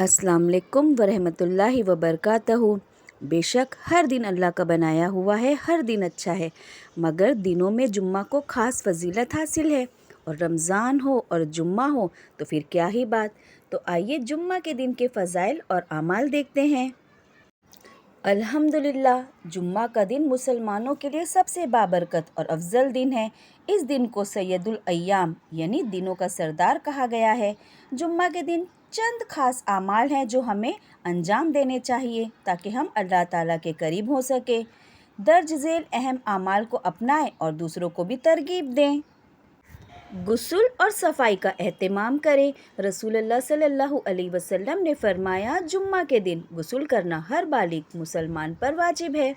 अस्सलाम वालेकुम वरहमतुल्लाहि वबरकातहू। बेशक हर दिन अल्लाह का बनाया हुआ है, हर दिन अच्छा है, मगर दिनों में जुम्मा को ख़ास फजीलत हासिल है। और रमज़ान हो और जुम्मा हो तो फिर क्या ही बात। तो आइए जुम्मा के दिन के फ़ज़ाइल और आमाल देखते हैं। अल्हम्दुलिल्लाह, जुम्मा का दिन मुसलमानों के लिए सबसे बाबरकत और अफजल दिन है। इस दिन को सैयदुल अय्याम यानी दिनों का सरदार कहा गया है। जुम्मा के दिन चंद खास आमाल हैं जो हमें अंजाम देने चाहिए ताकि हम अल्लाह ताला के करीब हो सके। दर्ज झेल अहम आमाल को अपनाएं और दूसरों को भी तरगीब दें। गुस्ल और सफाई का एहतमाम करें। रसूलुल्लाह सल्लल्लाहु अलैहि वसल्लम ने फरमाया, जुम्मा के दिन गुस्ल करना हर बालिग मुसलमान पर वाजिब है।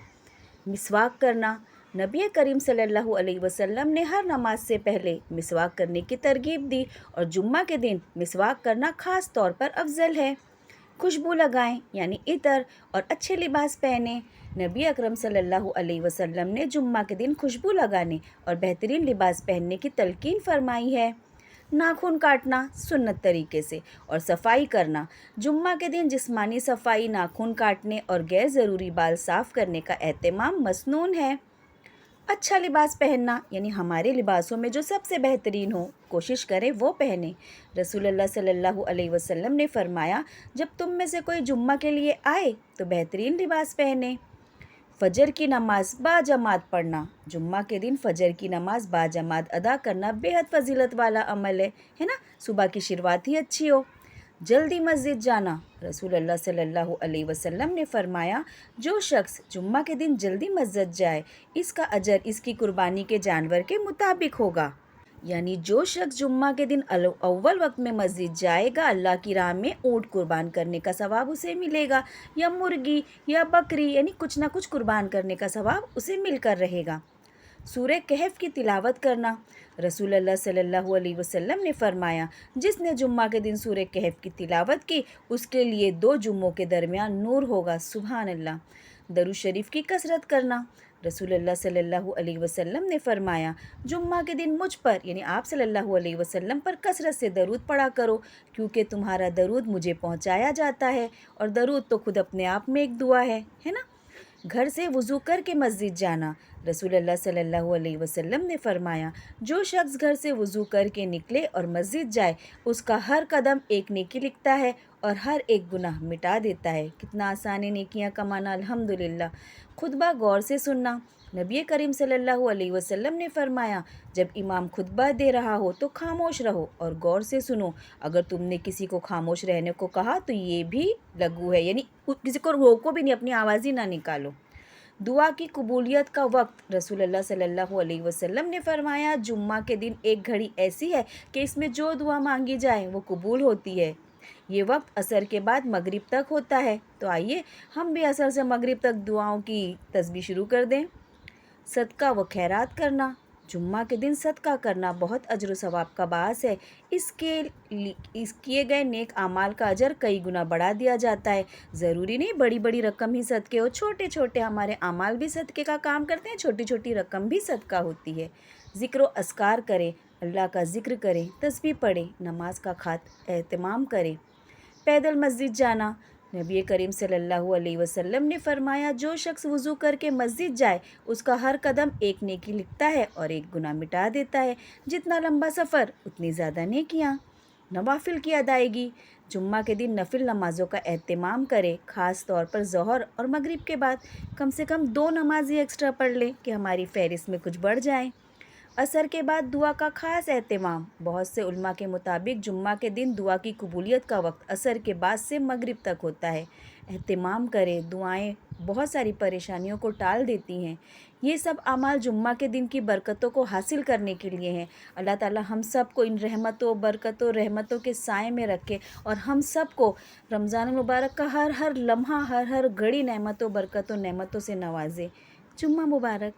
मिसवाक करना। नबी करीम सल्लल्लाहु अलैहि वसल्लम ने हर नमाज से पहले मिसवाक करने की तरगीब दी और जुम्मा के दिन मिसवाक करना ख़ास तौर पर अफजल है। खुशबू लगाएं यानी इतर और अच्छे लिबास पहनें। नबी अकरम सल्लल्लाहु अलैहि वसल्लम ने जुम्मा के दिन खुशबू लगाने और बेहतरीन लिबास पहनने की तलकीन फरमाई है। नाखून काटना सुन्नत तरीके से और सफाई करना। जुम्मा के दिन जिस्मानी सफाई, नाखून काटने और गैर ज़रूरी बाल साफ़ करने का एहतमाम मसनून है। अच्छा लिबास पहनना यानी हमारे लिबासों में जो सबसे बेहतरीन हो कोशिश करें वो पहने। रसूलुल्लाह सल्लल्लाहु अलैहि वसल्लम ने फरमाया, जब तुम में से कोई जुम्मा के लिए आए तो बेहतरीन लिबास पहने। फजर की नमाज बाजमात पढ़ना। जुम्मा के दिन फजर की नमाज बाजमात अदा करना बेहद फजीलत वाला अमल है ना। सुबह की शुरुआत ही अच्छी हो। जल्दी मस्जिद जाना। रसूलुल्लाह सल्लल्लाहु अलैहि वसल्लम ने फरमाया, जो शख्स जुम्मा के दिन जल्दी मस्जिद जाए इसका अजर इसकी कुर्बानी के जानवर के मुताबिक होगा। यानी जो शख्स जुम्मा के दिन अव्वल वक्त में मस्जिद जाएगा, अल्लाह की राह में ऊँट कुर्बान करने का सवाब उसे मिलेगा, या मुर्गी या बकरी यानी कुछ ना कुछ कुर्बान करने का सवाब उसे मिलकर रहेगा। सूरह कहफ की तिलावत करना। रसूलुल्लाह सल्लल्लाहु अलैहि वसल्लम ने फरमाया, जिसने जुम्मा के दिन सूरह कहफ की तिलावत की उसके लिए 2 जुम्मों के दरमियान नूर होगा। सुभान अल्लाह। दरूद शरीफ की कसरत करना। रसूलुल्लाह सल्लल्लाहु अलैहि वसल्लम ने फरमाया, जुम्मा के दिन मुझ पर यानी आप सल्लल्लाहु अलैहि वसल्लम पर कसरत से दरूद पढ़ा करो, क्योंकि तुम्हारा दरूद मुझे पहुंचाया जाता है और दरूद तो खुद अपने आप में एक दुआ है ना। घर से वज़ू करके मस्जिद जाना। रसूलुल्लाह सल्लल्लाहु अलैहि वसल्लम ने फरमाया, जो शख्स घर से वज़ू करके निकले और मस्जिद जाए उसका हर कदम एक नेकी लिखता है और हर एक गुनाह मिटा देता है। कितना आसान है नेकियां कमाना। अल्हम्दुलिल्लाह। खुतबा गौर से सुनना। नबी करीम सल्लल्लाहु अलैहि वसल्लम ने फरमाया, जब इमाम खुतबा दे रहा हो तो खामोश रहो और गौर से सुनो। अगर तुमने किसी को खामोश रहने को कहा तो ये भी लगू है, यानी किसी को रोको भी नहीं, अपनी आवाज़ ही ना निकालो। दुआ की कबूलियत का वक्त। रसूलुल्लाह सल्लल्लाहु अलैहि वसल्लम ने फरमाया, जुम्मा के दिन एक घड़ी ऐसी है कि इसमें जो दुआ मांगी जाए वो कबूल होती है। ये वक्त असर के बाद मगरिब तक होता है। तो आइए हम भी असर से मगरिब तक दुआओं की तस्बीह शुरू कर दें। सदका व खैरात करना। जुम्मा के दिन सदका करना बहुत अजर व सवाब का बास है। इस किए गए नेक आमाल का अजर कई गुना बढ़ा दिया जाता है। ज़रूरी नहीं बड़ी बड़ी रकम ही सदके हो, छोटे छोटे हमारे आमाल भी सदके का काम करते हैं, छोटी छोटी रकम भी सदका होती है। ज़िक्र व अस्कार करें, अल्लाह का ज़िक्र करें, तस्बीह पढ़ें, नमाज का खास एहतमाम करें। पैदल मस्जिद जाना। नबी करीम सल्लल्लाहु अलैहि वसल्लम ने फरमाया, जो शख्स वज़ू करके मस्जिद जाए उसका हर कदम एक नेकी लिखता है और एक गुनाह मिटा देता है। जितना लंबा सफ़र उतनी ज़्यादा नेकियां। नवाफिल की अदायगी। जुम्मा के दिन नफिल नमाज़ों का एहतमाम करें, ख़ास तौर पर ज़ोहर और मगरिब के बाद कम से कम 2 नमाज़ें एक्स्ट्रा पढ़ लें कि हमारी फ़हरिस्त में कुछ बढ़ जाए। असर के बाद दुआ का ख़ास एहतमाम। बहुत से उल्मा के मुताबिक जुम्मा के दिन दुआ की कबूलियत का वक्त असर के बाद से मगरिब तक होता है। एहतमाम करें, दुआएं बहुत सारी परेशानियों को टाल देती हैं। ये सब अमाल जुम्मा के दिन की बरकतों को हासिल करने के लिए हैं। अल्लाह ताला हम सब को इन रहमतों, बरकतों, रहमतों के साए में रखे और हम सब को रमज़ान मुबारक का हर हर लम्हा, हर हर घड़ी नेमतों, बरकतों, नेमतों से नवाजे। जुम्मा मुबारक।